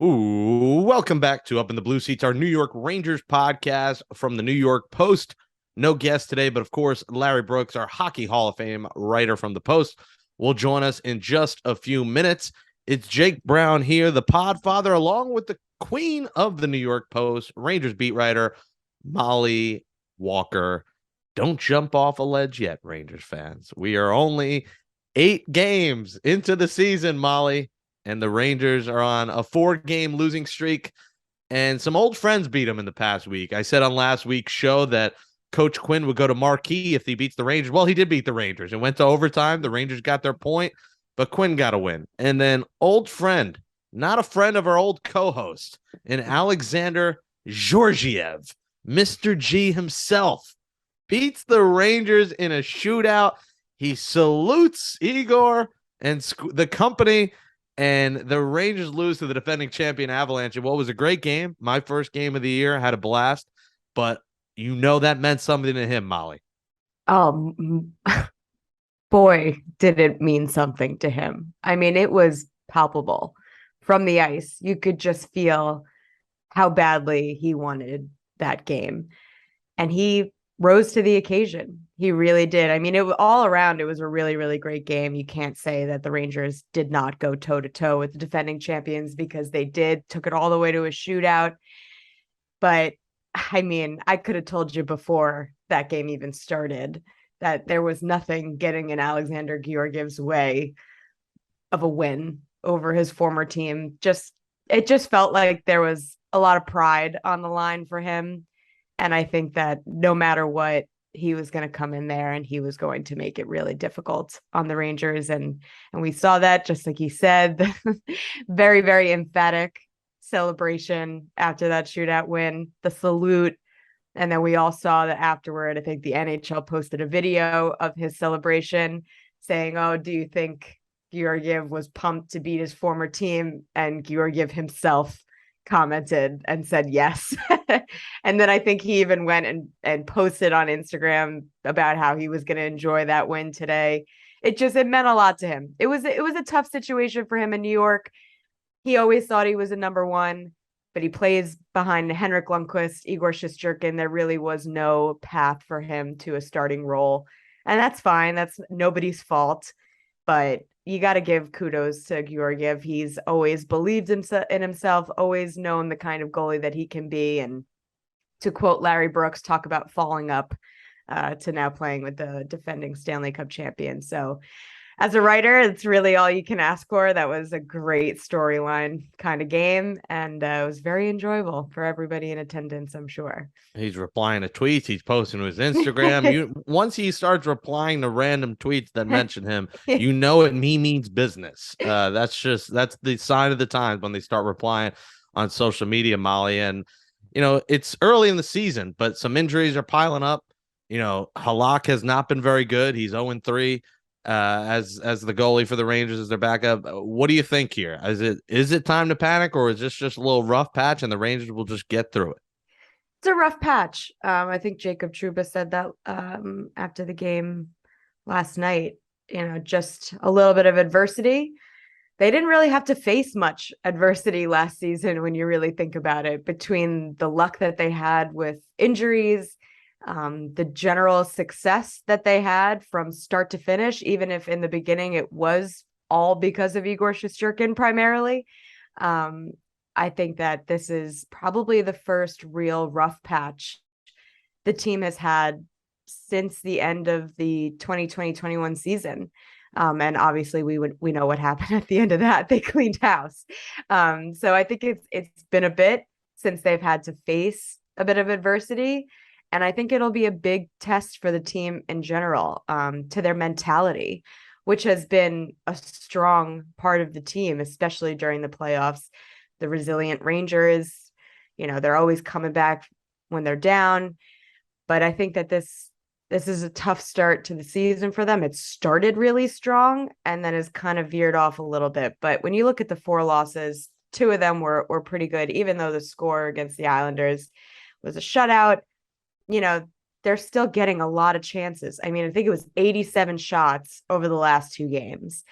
Ooh, welcome back to Up in the Blue Seats, our New York Rangers podcast from the New York Post. No guest today, but of course, Larry Brooks, our Hockey Hall of Fame writer from the Post, will join us in just a few minutes. It's Jake Brown here, the podfather, along with the queen of the New York Post, Rangers beat writer, Mollie Walker. Don't jump off a ledge yet, Rangers fans. We are only 8 games into the season, Mollie, and the Rangers are on a 4-game losing streak, and some old friends beat them in the past week. I said on last week's show that Coach Quinn would go to Marquee if he beats the Rangers. Well, he did beat the Rangers. It went to overtime. The Rangers got their point, but Quinn got a win. And then old friend, not a friend of our old co-host, and Alexandar Georgiev, Mr. G himself, beats the Rangers in a shootout. He salutes Igor and the company, and the Rangers lose to the defending champion Avalanche in what was a great game. My first game of the year. I had a blast, but you know that meant something to him, Mollie. Oh, boy, did it mean something to him. I mean, it was palpable from the ice. You could just feel how badly he wanted that game. And he rose to the occasion. He really did. I mean, all around, it was a really, really great game. You can't say that the Rangers did not go toe to toe with the defending champions, because they did, took it all the way to a shootout. But I mean, I could have told you before that game even started that there was nothing getting in Alexandar Georgiev's way of a win over his former team. It just felt like there was a lot of pride on the line for him. And I think that no matter what, he was going to come in there and he was going to make it really difficult on the Rangers. And we saw that, just like he said, very, very emphatic celebration after that shootout win, the salute. And then we all saw that afterward. I think the NHL posted a video of his celebration saying, "Oh, do you think Georgiev was pumped to beat his former team?" And Georgiev himself commented and said yes. And then I think he even went and posted on Instagram about how he was going to enjoy that win today. It meant a lot to him. It was a tough situation for him in New York. He always thought he was a number one, but he plays behind Henrik Lundqvist, Igor Shesterkin. There really was no path for him to a starting role. And that's fine. That's nobody's fault. But you got to give kudos to Georgiev. He's always believed in himself, always known the kind of goalie that he can be. And to quote Larry Brooks, talk about falling up to now playing with the defending Stanley Cup champion. So as a writer, it's really all you can ask for. That was a great storyline kind of game, and it was very enjoyable for everybody in attendance, I'm sure. He's replying to tweets. He's posting to his Instagram. Once he starts replying to random tweets that mention him, you know he means business. That's the sign of the times when they start replying on social media, Mollie. And it's early in the season, but some injuries are piling up. Halak has not been very good. He's 0-3 as the goalie for the Rangers as their backup. What do you think here? Is it time to panic, or is this just a little rough patch and the Rangers will just get through it? It's a rough patch. I think Jacob Trouba said that after the game last night. Just a little bit of adversity. They didn't really have to face much adversity last season when you really think about it, between the luck that they had with injuries, the general success that they had from start to finish, even if in the beginning it was all because of Igor Shesterkin primarily. I think that this is probably the first real rough patch the team has had since the end of the 2020-21 season. And obviously we know what happened at the end of that. They cleaned house. So I think it's been a bit since they've had to face a bit of adversity. And I think it'll be a big test for the team in general, to their mentality, which has been a strong part of the team, especially during the playoffs. The resilient Rangers, they're always coming back when they're down. But I think that this is a tough start to the season for them. It started really strong and then has kind of veered off a little bit. But when you look at the 4 losses, 2 of them were pretty good, even though the score against the Islanders was a shutout. They're still getting a lot of chances. I mean, I think it was 87 shots over the last 2 games.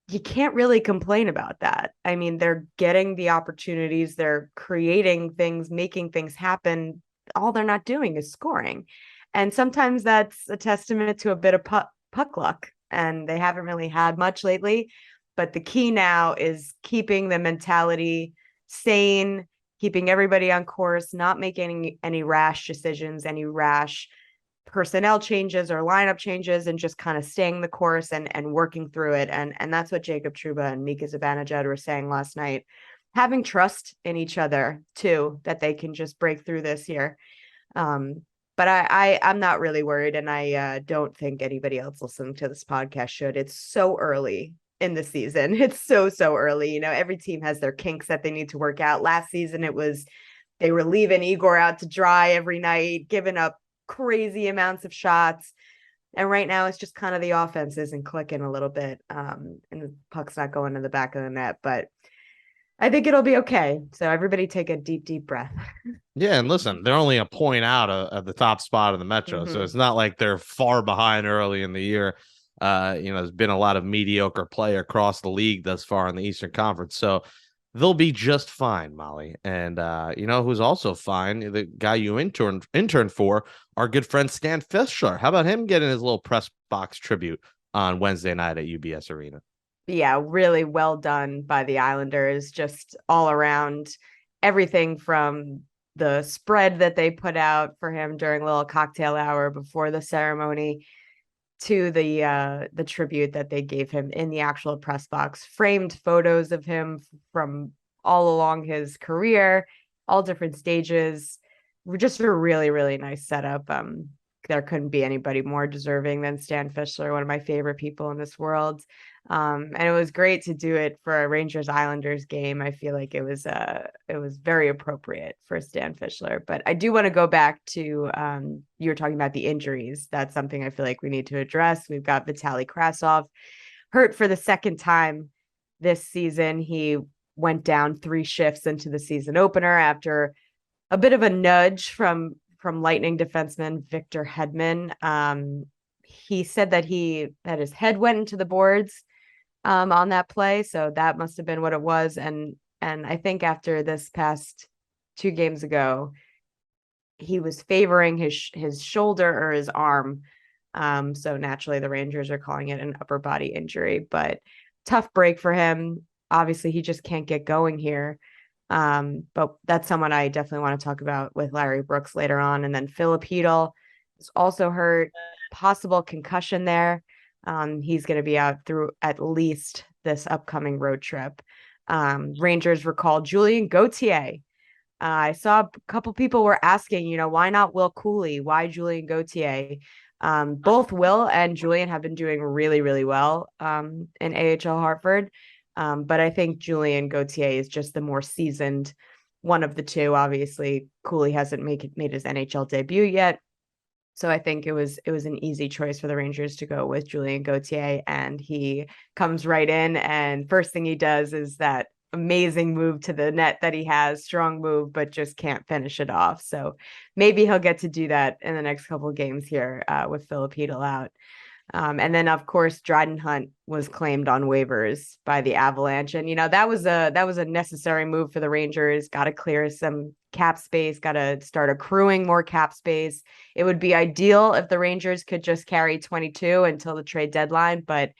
you can't really complain about that. I mean, they're getting the opportunities, they're creating things, making things happen. All they're not doing is scoring. And sometimes that's a testament to a bit of puck luck, and they haven't really had much lately. But the key now is keeping the mentality sane, keeping everybody on course, not making any rash decisions, any rash personnel changes or lineup changes, and just kind of staying the course and working through it. And that's what Jacob Trouba and Mika Zibanejad were saying last night. Having trust in each other too, that they can just break through this year. But I'm not really worried, and I don't think anybody else listening to this podcast should. It's so early in the season. It's so early. You know, every team has their kinks that they need to work out. Last season, it was they were leaving Igor out to dry every night, giving up crazy amounts of shots. And right now it's just kind of the offense isn't clicking a little bit. And the puck's not going to the back of the net, but I think it'll be okay. So everybody take a deep breath. Yeah, and listen, they're only a point out of the top spot of the Metro, so it's not like they're far behind early in the year. There's been a lot of mediocre play across the league thus far in the Eastern Conference, so they'll be just fine, Molly. And who's also fine? The guy you interned for, our good friend Stan Fischler. How about him getting his little press box tribute on Wednesday night at UBS Arena? Yeah, really well done by the Islanders, just all around. Everything from the spread that they put out for him during a little cocktail hour before the ceremony to the tribute that they gave him in the actual press box, framed photos of him from all along his career, all different stages. Just a really nice setup. There couldn't be anybody more deserving than Stan Fischler, one of my favorite people in this world. And it was great to do it for a Rangers Islanders game. I feel like it was very appropriate for Stan Fischler. But I do want to go back to you were talking about the injuries. That's something I feel like we need to address. We've got Vitali Kravtsov hurt for the second time this season. He went down 3 shifts into the season opener after a bit of a nudge from Lightning defenseman Victor Hedman. He said that his head went into the boards on that play, so that must have been what it was. And I think after this past 2 games ago, he was favoring his shoulder or his arm. So naturally, the Rangers are calling it an upper body injury, but tough break for him. Obviously, he just can't get going here. But that's someone I definitely want to talk about with Larry Brooks later on. And then Philip Hedl is also hurt, possible concussion there. He's going to be out through at least this upcoming road trip. Rangers recalled Julien Gauthier. I saw a couple people were asking, why not Will Cooley? Why Julien Gauthier? Both Will and Julien have been doing really well in AHL Hartford. But I think Julien Gauthier is just the more seasoned one of the two. Obviously, Cooley hasn't made his NHL debut yet. So I think it was an easy choice for the Rangers to go with Julien Gauthier, and he comes right in, and first thing he does is that amazing move to the net that he has, strong move, but just can't finish it off. So maybe he'll get to do that in the next couple of games here with Philip Hedl out. And then, of course, Dryden Hunt was claimed on waivers by the Avalanche. And, that was a necessary move for the Rangers. Got to clear some cap space, got to start accruing more cap space. It would be ideal if the Rangers could just carry 22 until the trade deadline. But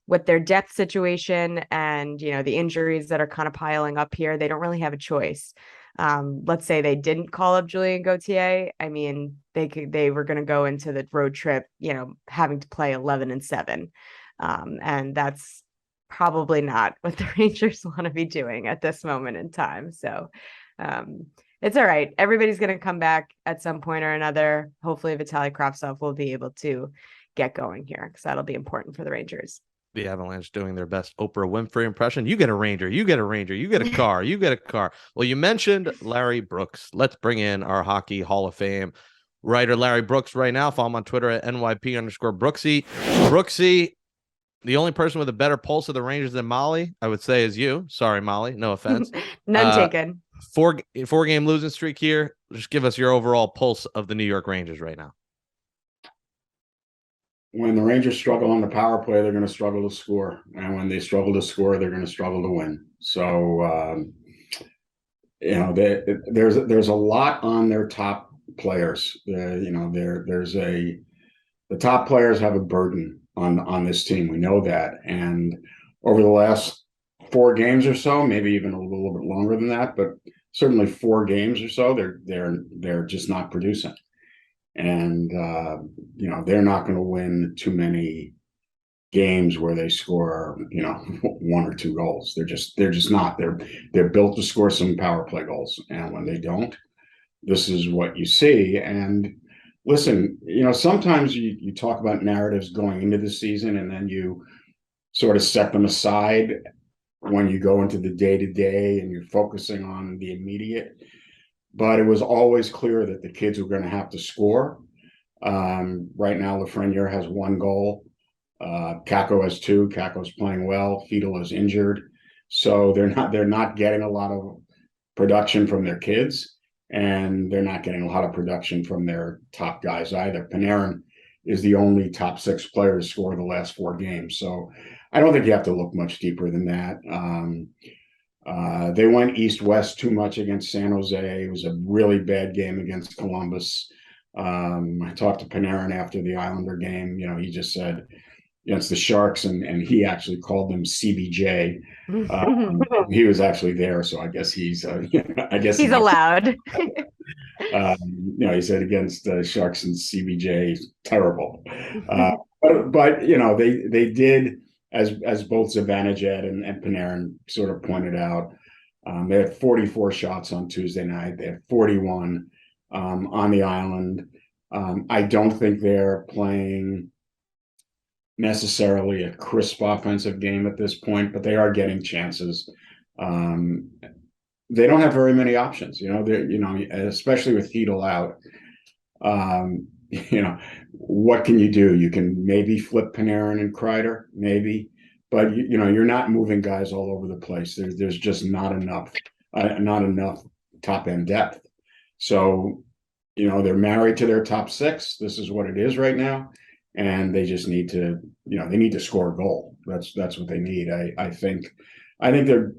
with their depth situation and, the injuries that are kind of piling up here, they don't really have a choice. Let's say they didn't call up Julien Gauthier. I mean, they were going to go into the road trip, having to play 11-7. And that's probably not what the Rangers want to be doing at this moment in time. So it's all right. Everybody's going to come back at some point or another. Hopefully Vitali Kravtsov will be able to get going here, because that'll be important for the Rangers. The Avalanche doing their best Oprah Winfrey impression. You get a Ranger, you get a Ranger, you get a car, you get a car. Well, you mentioned Larry Brooks. Let's bring in our Hockey Hall of Fame writer, Larry Brooks, right now. Follow him on Twitter at NYP_Brooksie. Brooksie, the only person with a better pulse of the Rangers than Molly, I would say, is you. Sorry, Molly. No offense. None taken. 4-game losing streak here. Just give us your overall pulse of the New York Rangers right now. when the Rangers struggle on the power play, they're going to struggle to score, and when they struggle to score, they're going to struggle to win. So there's a lot on their top players. The top players have a burden on this team. We know that, and over the last 4 games or so, maybe even a little bit longer than that, but certainly 4 games or so, they're just not producing. And they're not going to win too many games where they score 1 or 2 goals. They're just not. They're built to score some power play goals, and when they don't, this is what you see. And listen, sometimes you talk about narratives going into the season, and then you sort of set them aside when you go into the day-to-day and you're focusing on the immediate. But it was always clear that the kids were going to have to score. Right now, Lafreniere has 1 goal. Kakko has 2. Kakko's playing well. Fiedel is injured, so they're not getting a lot of production from their kids, and they're not getting a lot of production from their top guys either. Panarin is the only top 6 player to score the last 4 games, so I don't think you have to look much deeper than that. They went east-west too much against San Jose. It was a really bad game against Columbus. I talked to Panarin after the Islander game. He just said against the Sharks, and he actually called them CBJ. He was actually there, so I guess he's allowed. He said against the Sharks and CBJ, terrible. But they did, as both Zibanejad and Panarin sort of pointed out, they had 44 shots on Tuesday night. They had 41 on the island. I don't think they're playing necessarily a crisp offensive game at this point, but they are getting chances. They don't have very many options, especially with Fiedel out. What can you do? You can maybe flip Panarin and Kreider, maybe, but you're not moving guys all over the place. There's just not enough top end depth. So, they're married to their top 6. This is what it is right now, and they just need to, they need to score a goal. That's what they need. I think they're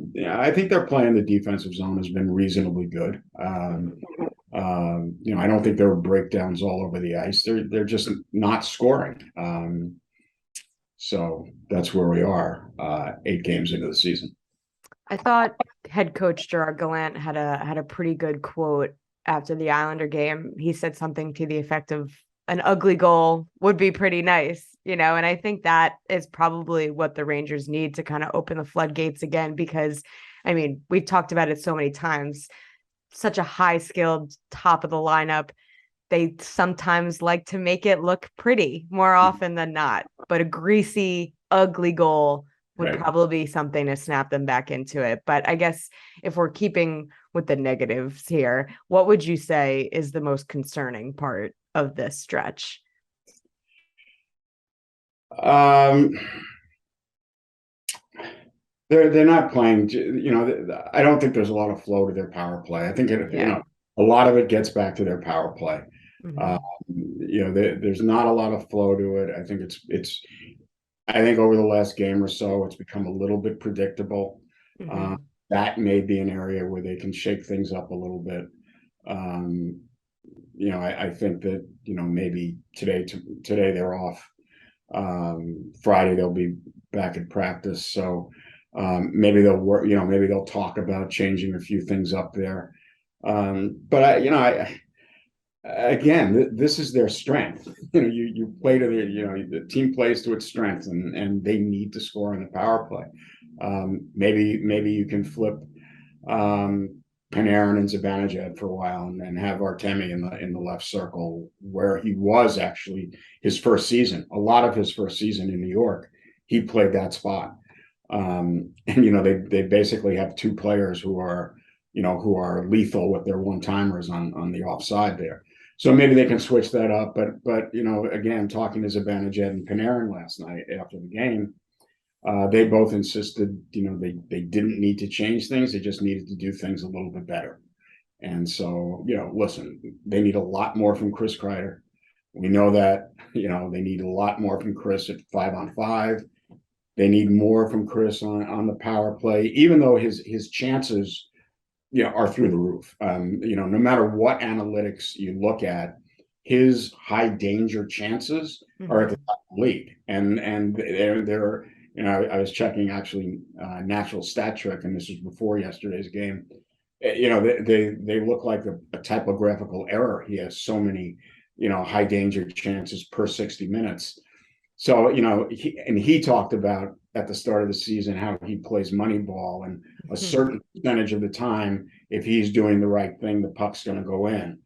playing the defensive zone has been reasonably good. I don't think there were breakdowns all over the ice. They're just not scoring. So that's where we are, 8 games into the season. I thought head coach Gerard Gallant had a pretty good quote after the Islander game. He said something to the effect of, an ugly goal would be pretty nice, and I think that is probably what the Rangers need to kind of open the floodgates again, because we've talked about it so many times. Such a high-skilled top of the lineup. They sometimes like to make it look pretty more often than not, but a greasy, ugly goal would probably be something to snap them back into it. But I guess if we're keeping with the negatives here, what would you say is the most concerning part of this stretch? They're not playing. I don't think there's a lot of flow to their power play. I think a lot of it gets back to their power play. Mm-hmm. There's not a lot of flow to it. I think it's. I think over the last game or so, it's become a little bit predictable. Mm-hmm. That may be an area where they can shake things up a little bit. I think that maybe today they're off. Friday they'll be back at practice, so maybe they'll work. Maybe they'll talk about changing a few things up there. But again, this is their strength. You play to the team plays to its strengths, and they need to score on the power play. Maybe you can flip Panarin and Zibanejad for a while, and have Artemi in the left circle, where he was actually his first season. A lot of his first season in New York, he played that spot. They basically have 2 players who are lethal with their one-timers on the offside there. So maybe they can switch that up. But again, talking to Zibanejad and Panarin last night after the game, they both insisted, they didn't need to change things. They just needed to do things a little bit better. And so, listen, they need a lot more from Chris Kreider. We know that, they need a lot more from Chris at 5-on-5. They need more from Chris on the power play, even though his chances, are through the roof. No matter what analytics you look at, his high danger chances are at the top of the league. And they're I was checking actually natural stat trick, and this was before yesterday's game. They look like a typographical error. He has so many, high danger chances per 60 minutes. So, he talked about at the start of the season how he plays money ball, and a certain percentage of the time, if he's doing the right thing, the puck's going to go in.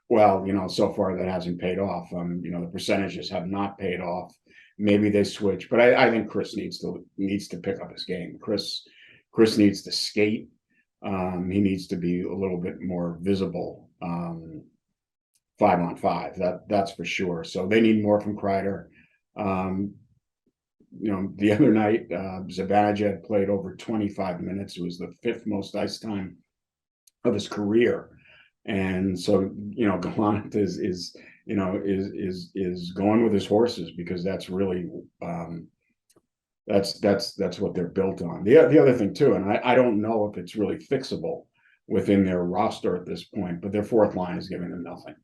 Well, so far that hasn't paid off. The percentages have not paid off. Maybe they switch, but I think Chris needs to pick up his game. Chris needs to skate. He needs to be a little bit more visible. 5-on-5, that's for sure. So they need more from Kreider. The other night, Zibanejad played over 25 minutes. It was the 5th most ice time of his career. And so, Gallant is going with his horses, because that's really that's what they're built on. The other thing too, and I don't know if it's really fixable within their roster at this point, but their fourth line is giving them nothing.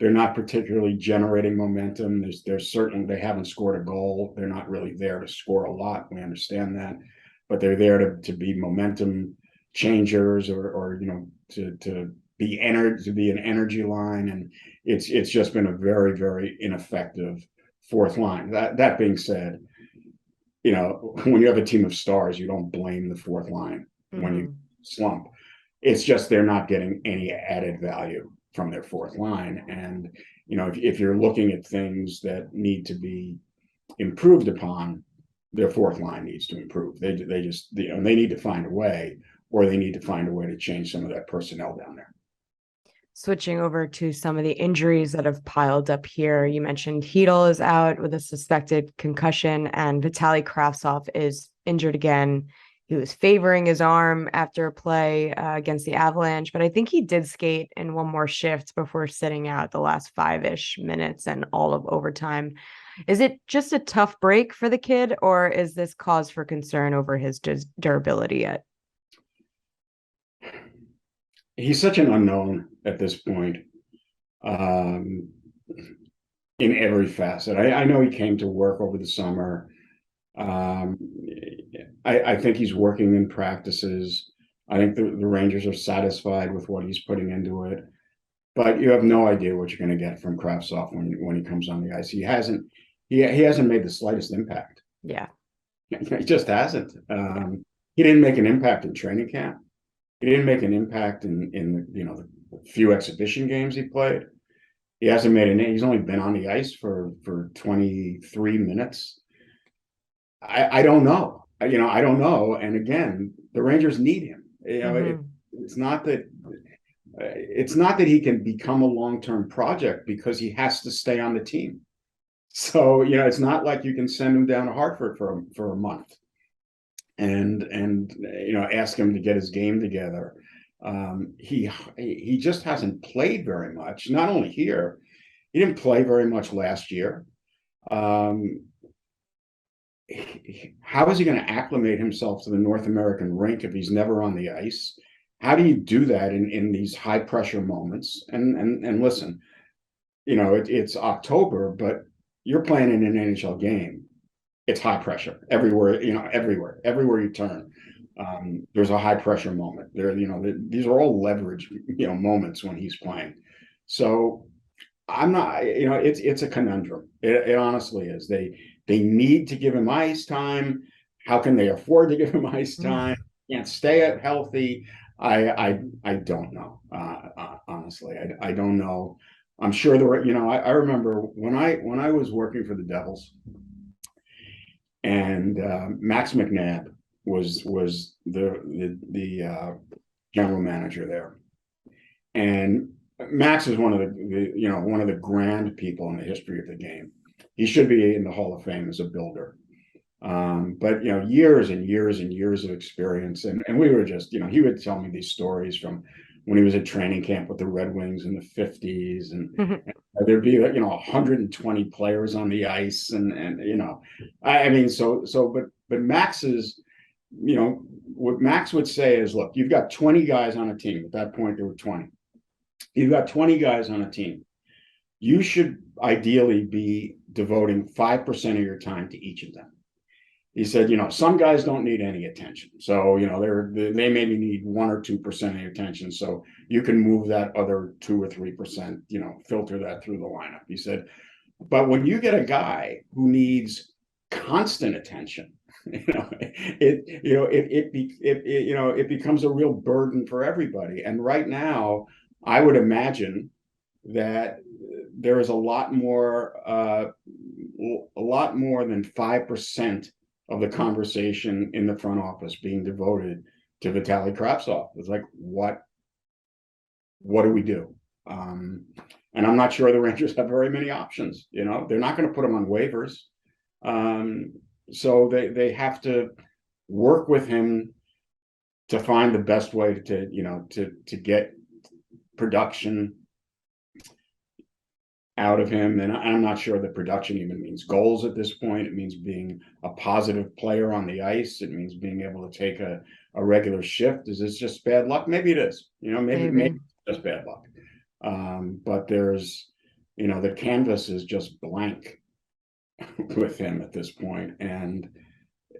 They're not particularly generating momentum. There's certain, they haven't scored a goal. They're not really there to score a lot. We understand that, but they're there to be momentum changers, or to be an energy line. And it's just been a very, very ineffective fourth line. That being said, when you have a team of stars, you don't blame the fourth line when you slump. It's just they're not getting any added value from their fourth line. And, if you're looking at things that need to be improved upon, their fourth line needs to improve. They need to find a way, or they need to find a way to change some of that personnel down there. Switching over to some of the injuries that have piled up here. You mentioned Hedl is out with a suspected concussion, and Vitali Kravtsov is injured again. He was favoring his arm after a play against the Avalanche, but I think he did skate in one more shift before sitting out the last 5-ish minutes and all of overtime. Is it just a tough break for the kid, or is this cause for concern over his durability yet? He's such an unknown at this point, in every facet. I know he came to work over the summer. I think he's working in practices. I think the Rangers are satisfied with what he's putting into it, but you have no idea what you're going to get from Kravtsov when he comes on the ice. He hasn't made the slightest impact. Yeah, he just hasn't. He didn't make an impact in training camp. He didn't make an impact in the few exhibition games he played. He hasn't made he's only been on the ice for 23 minutes. I don't know. I don't know. And again, the Rangers need him. It's not that he can become a long-term project, because he has to stay on the team. So, it's not like you can send him down to Hartford for a month and ask him to get his game together. He just hasn't played very much. Not only here, he didn't play very much last year. How is he going to acclimate himself to the North American rink if he's never on the ice? How do you do that in these high pressure moments? And listen, it's October, but you're playing in an NHL game. It's high pressure everywhere. Everywhere you turn, there's a high pressure moment. These are all leverage, moments when he's playing. So I'm not. It's a conundrum. It honestly is. They need to give him ice time. How can they afford to give him ice time? Can't stay healthy. I don't know. Honestly, I don't know. I'm sure I remember when I was working for the Devils, and Max McNabb was the general manager there, and Max is one of the grand people in the history of the game. He should be in the Hall of Fame as a builder. But years and years and years of experience, and we were just, he would tell me these stories from when he was at training camp with the Red Wings in the 50s, and there'd be 120 players on the ice, and I mean, but Max is, what Max would say is, look, you've got 20 guys on a team. At that point, there were 20. You've got 20 guys on a team. You should ideally be devoting 5% of your time to each of them. He said, some guys don't need any attention. So, they maybe need 1 or 2% of your attention. So you can move that other 2 or 3%, filter that through the lineup. He said, but when you get a guy who needs constant attention, it becomes a real burden for everybody. And right now, I would imagine that there is a lot more than 5% of the conversation in the front office being devoted to Vitali Kravtsov. It's like, what do we do? And I'm not sure the Rangers have very many options. They're not going to put him on waivers. So they have to work with him to find the best way to get production out of him. And I'm not sure that production even means goals at this point. It means being a positive player on the ice. It means being able to take a regular shift. Is this just bad luck? Maybe it is. Maybe it's just bad luck. But there's, the canvas is just blank with him at this point. And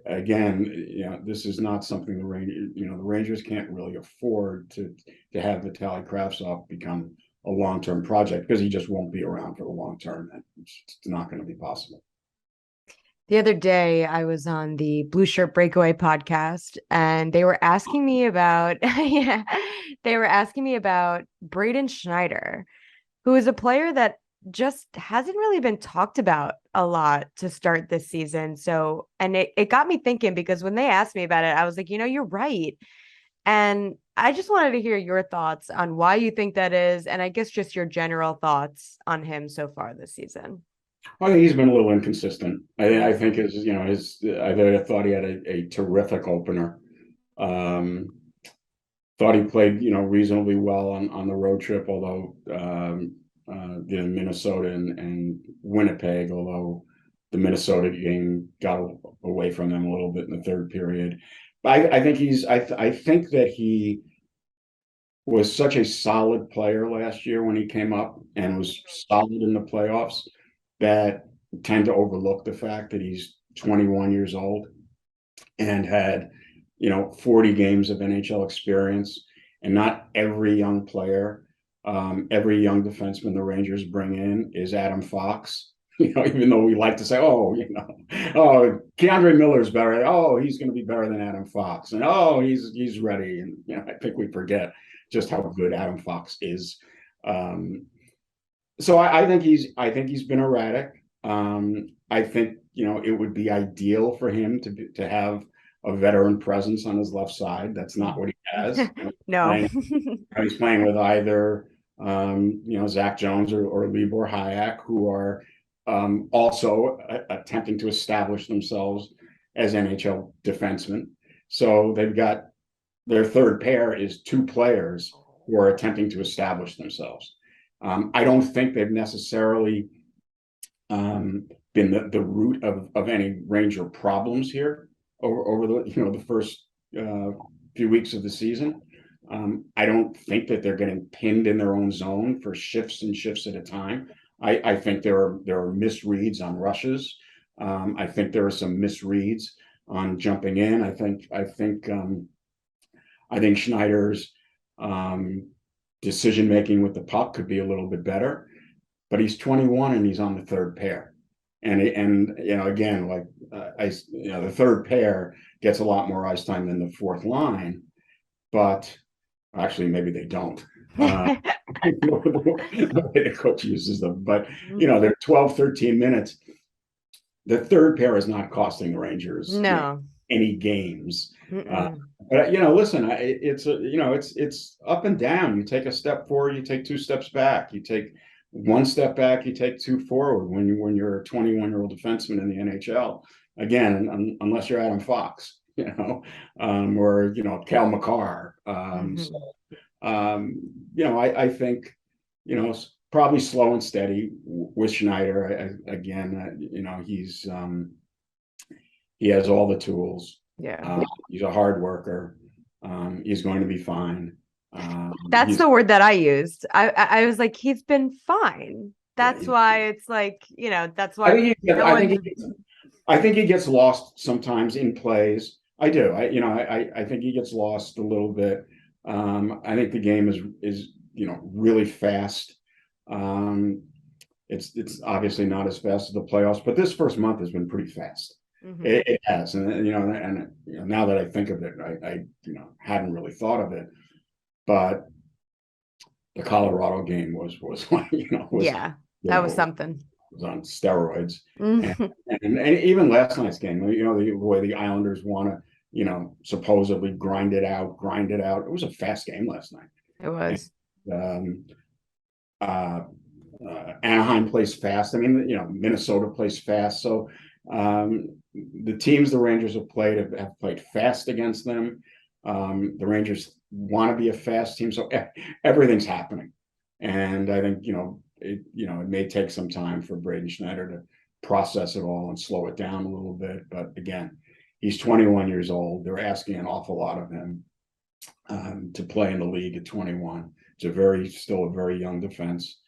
again, this is not something the Rangers can't really afford to have Vitali Kravtsov become a long-term project, because he just won't be around for the long term. It's not going to be possible. The other day, I was on the Blue Shirt Breakaway podcast, and they were asking me about, Braden Schneider, who is a player that just hasn't really been talked about a lot to start this season. So, and it got me thinking, because when they asked me about it, I was like, you're right. And I just wanted to hear your thoughts on why you think that is, and I guess just your general thoughts on him so far this season. I think he's been a little inconsistent. I think I thought he had a terrific opener. Thought he played, reasonably well on the road trip, although Minnesota and Winnipeg, although the Minnesota game got away from them a little bit in the third period. I think that he was such a solid player last year when he came up, and was solid in the playoffs, that tend to overlook the fact that he's 21 years old and had 40 games of NHL experience. And not every young player, every young defenseman the Rangers bring in is Adam Fox. Even though we like to say, Keandre Miller's better. Oh, he's going to be better than Adam Fox. And he's ready. And I think we forget just how good Adam Fox is. So I think he's been erratic. I think it would be ideal for him to have a veteran presence on his left side. That's not what he has. No, he's playing with either Zach Jones or Libor Hayek, who are also attempting to establish themselves as NHL defensemen. So they've got their third pair is 2 players who are attempting to establish themselves. I don't think they've necessarily been the root of any Ranger problems here over the first few weeks of the season. I don't think that they're getting pinned in their own zone for shifts and shifts at a time. I think there are misreads on rushes. I think there are some misreads on jumping in. I think Schneider's decision making with the puck could be a little bit better, but he's 21 and he's on the third pair. And again, the third pair gets a lot more ice time than the fourth line, but actually maybe they don't. The way the coach uses them, but they're 12, 13 minutes. The third pair is not costing the Rangers any games. But listen, it's up and down. You take a step forward, you take 2 steps back. You take 1 step back, you take 2 forward when you're a 21-year-old defenseman in the NHL. Again, unless you're Adam Fox, or Cal McCarr. I think, probably slow and steady with Schneider. He has all the tools. Yeah. He's a hard worker. He's going to be fine. That's the word that I used. I was like, he's been fine. That's why it's like, that's why I think he gets lost sometimes in plays. I do. I think he gets lost a little bit. I think the game is really fast. It's obviously not as fast as the playoffs, but this first month has been pretty fast. Mm-hmm. It has, and now that I think of it, I hadn't really thought of it, but the Colorado game was that was something. It was on steroids, and even last night's game, the way the Islanders want to, supposedly grind it out. It was a fast game last night. It was. Anaheim plays fast. I mean, Minnesota plays fast. So the teams the Rangers have played have played fast against them. The Rangers want to be a fast team, so everything's happening. And I think it may take some time for Braden Schneider to process it all and slow it down a little bit. But again, he's 21 years old. They're asking an awful lot of him to play in the league at 21. It's still a very young defense.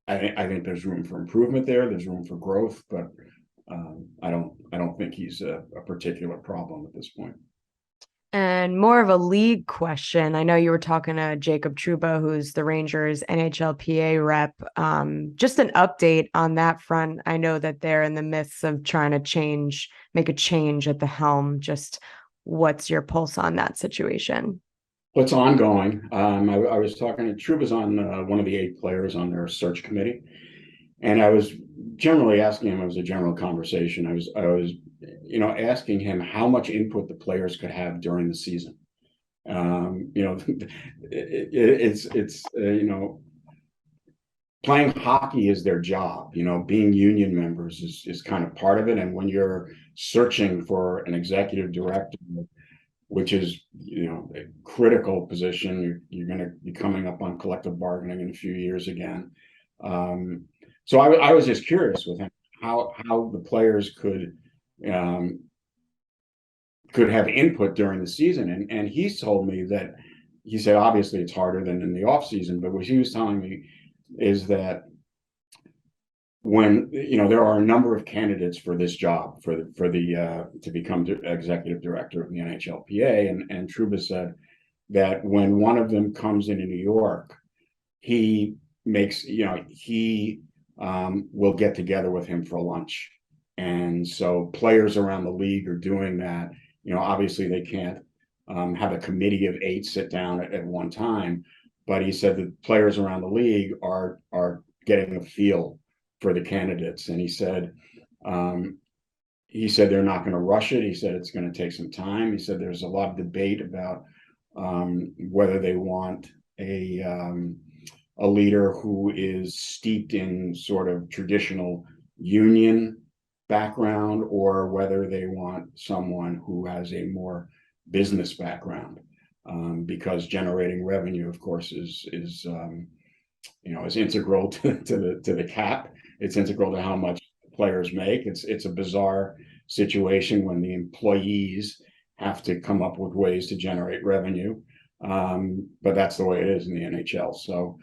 I think there's room for improvement there. There's room for growth, but I don't think he's a particular problem at this point. And more of a league question. I know you were talking to Jacob Trouba, who's the Rangers NHLPA rep. Just an update on that front. I know that they're in the midst of trying to make a change at the helm. Just what's your pulse on that situation? Well, it's ongoing. I was talking to Trouba's on one of the 8 players on their search committee, and I was generally asking him. It was a general conversation. I was asking him how much input the players could have during the season. Playing hockey is their job. Being union members is kind of part of it. And when you're searching for an executive director, which is a critical position, you're going to be coming up on collective bargaining in a few years again. So I was just curious with him how the players could have input during the season, and he's told me that he said obviously it's harder than in the off season, but what he was telling me is that when there are a number of candidates for this job for the to become executive director of the NHLPA, and Trouba said that when one of them comes into New York, he makes he will get together with him for lunch. And so players around the league are doing that. Obviously they can't have a committee of 8 sit down at one time, but he said that players around the league are getting a feel for the candidates. And he said they're not going to rush it. He said it's going to take some time. He said there's a lot of debate about whether they want a leader who is steeped in sort of traditional union background, or whether they want someone who has a more business background, because generating revenue, of course, is integral to the cap. It's integral to how much players make. It's a bizarre situation when the employees have to come up with ways to generate revenue, but that's the way it is in the NHL. So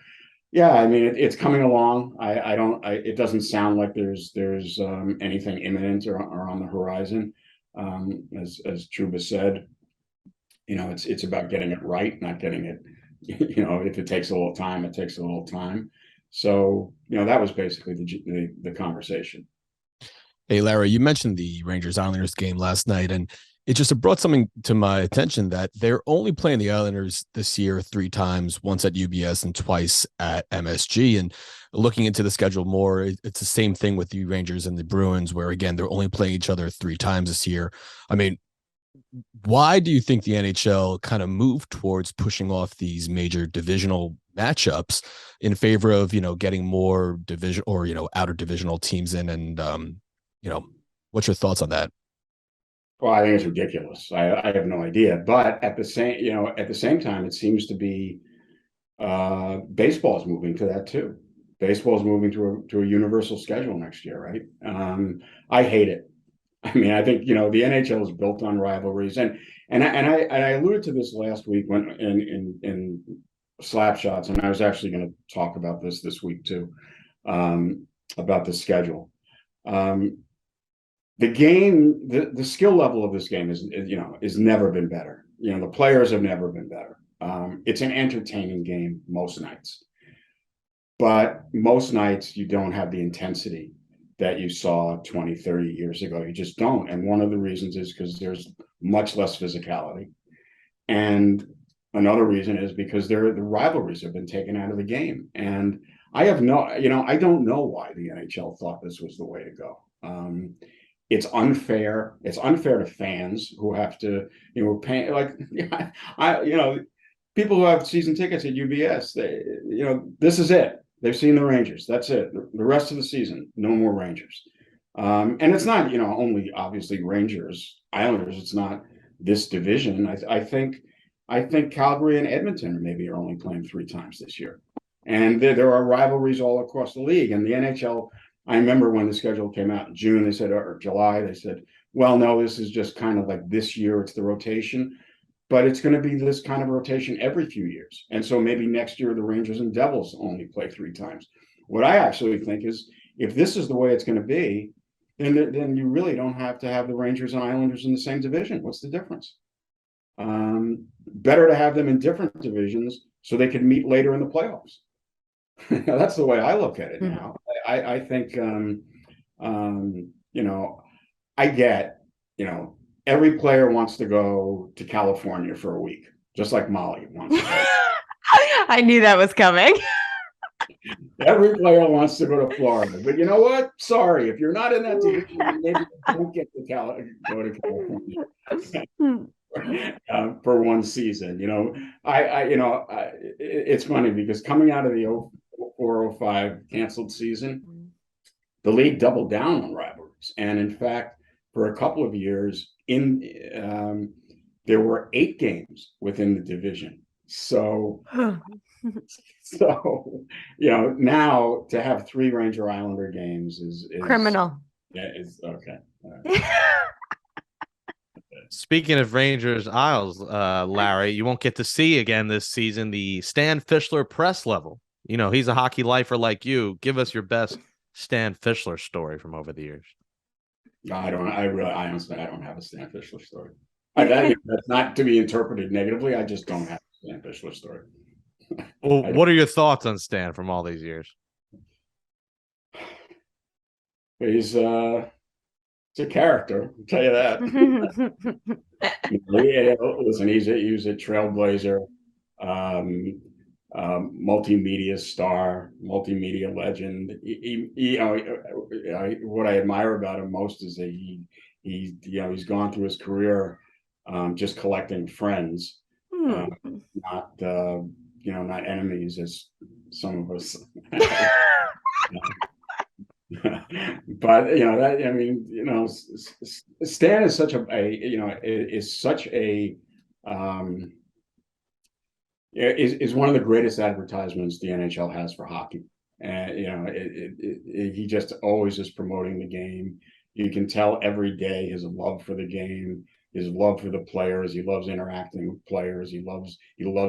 yeah, I mean, it's coming along. It doesn't sound like there's anything imminent or on the horizon. As Trouba said, it's about getting it right, not getting it, if it takes a little time, it takes a little time. So, that was basically the conversation. Hey, Larry, you mentioned the Rangers Islanders game last night, and it brought something to my attention that they're only playing the Islanders this year 3 times, once at UBS and twice at MSG. And looking into the schedule more, it's the same thing with the Rangers and the Bruins, where again, they're only playing each other 3 times this year. I mean, why do you think the NHL kind of moved towards pushing off these major divisional matchups in favor of, getting more division or, outer divisional teams in? And, what's your thoughts on that? Well, I think it's ridiculous. I have no idea. But at the same time, it seems to be baseball is moving to that too. Baseball is moving to a universal schedule next year, right? I hate it. I mean, I think the NHL is built on rivalries, and I alluded to this last week when in slap shots, and I was actually going to talk about this week too, about the schedule. The game, the skill level of this game is never been better. The players have never been better. It's an entertaining game most nights, but most nights you don't have the intensity that you saw 20, 30 years ago. You just don't. And one of the reasons is because there's much less physicality. And another reason is because the rivalries have been taken out of the game. And I don't know why the NHL thought this was the way to go. It's unfair. It's unfair to fans who have to, pay people who have season tickets at UBS. This is it. They've seen the Rangers. That's it. The rest of the season, no more Rangers. And it's not, only obviously Rangers, Islanders. It's not this division. I think Calgary and Edmonton maybe are only playing 3 times this year. And there are rivalries all across the league. And the NHL, I remember when the schedule came out in June, they said, or July, they said, well, no, this is just kind of like this year, it's the rotation. But it's going to be this kind of rotation every few years. And so maybe next year the Rangers and Devils only play 3 times. What I actually think is if this is the way it's going to be, then you really don't have to have the Rangers and Islanders in the same division. What's the difference? Better to have them in different divisions so they can meet later in the playoffs. That's the way I look at it now. I think, I get, every player wants to go to California for a week, just like Mollie wants to go. I knew that was coming. Every player wants to go to Florida. But you know what? Sorry, if you're not in that division, maybe you don't get to go to California for one season. It's funny because coming out of the 04-05 canceled season, the league doubled down on rivalries. And in fact, for a couple of years, there were 8 games within the division. So now to have 3 Ranger Islander games is criminal. Yeah, is okay. Speaking of Rangers Isles, Larry, you won't get to see again this season the Stan Fischler press level. He's a hockey lifer like you. Give us your best Stan Fischler story from over the years. I honestly don't have a Stan Fischler story. That's not to be interpreted negatively. I just don't have a Stan Fischler story. Well, what are your thoughts on Stan from all these years? He's a character, I'll tell you that. Listen, he was a trailblazer, multimedia star, multimedia legend. What I admire about him most is that he's gone through his career just collecting friends, not enemies as some of us. But Stan is such is one of the greatest advertisements the NHL has for hockey. And he just always is promoting the game. You can tell every day his love for the game, his love for the players. He loves interacting with players. He loves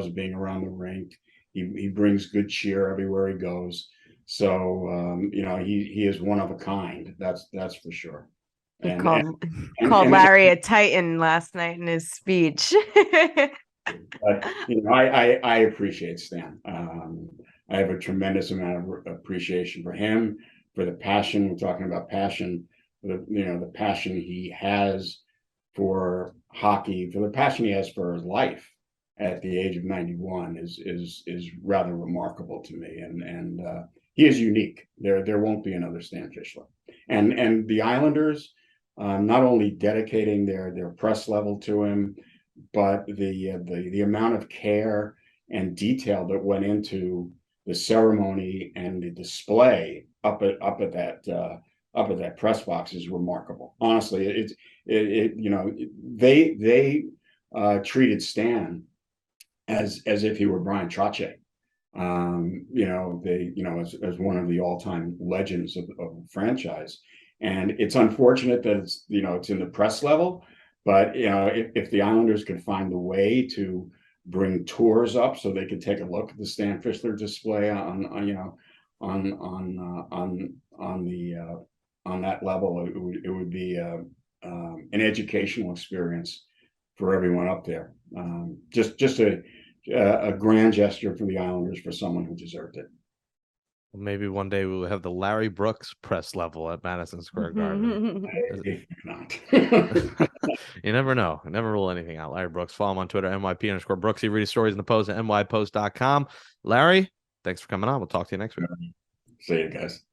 being around the rink. He brings good cheer everywhere he goes. So he is one of a kind. That's for sure. He called Larry a Titan last night in his speech. But I appreciate Stan. I have a tremendous amount of appreciation for him, for the passion. We're talking about passion. The passion he has for hockey, for the passion he has for his life at the age of 91 is rather remarkable to me. And he is unique. There won't be another Stan Fischler. And the Islanders, not only dedicating their press level to him, but the amount of care and detail that went into the ceremony and the display up at that up at that press box is remarkable. Honestly, they treated Stan as if he were Brian Trottier. As one of the all-time legends of the franchise. And it's unfortunate that it's in the press level, but if the Islanders could find the way to bring tours up so they could take a look at the Stan Fischler display on that level, it would be an educational experience for everyone up there. Just a grand gesture for the Islanders, for someone who deserved it. Maybe one day we will have the Larry Brooks press level at Madison Square Garden. If not. You never know. Never rule anything out. Larry Brooks. Follow him on Twitter, NYP_Brooksie. Read his stories in the post at nypost.com. Larry, thanks for coming on. We'll talk to you next week. See you guys.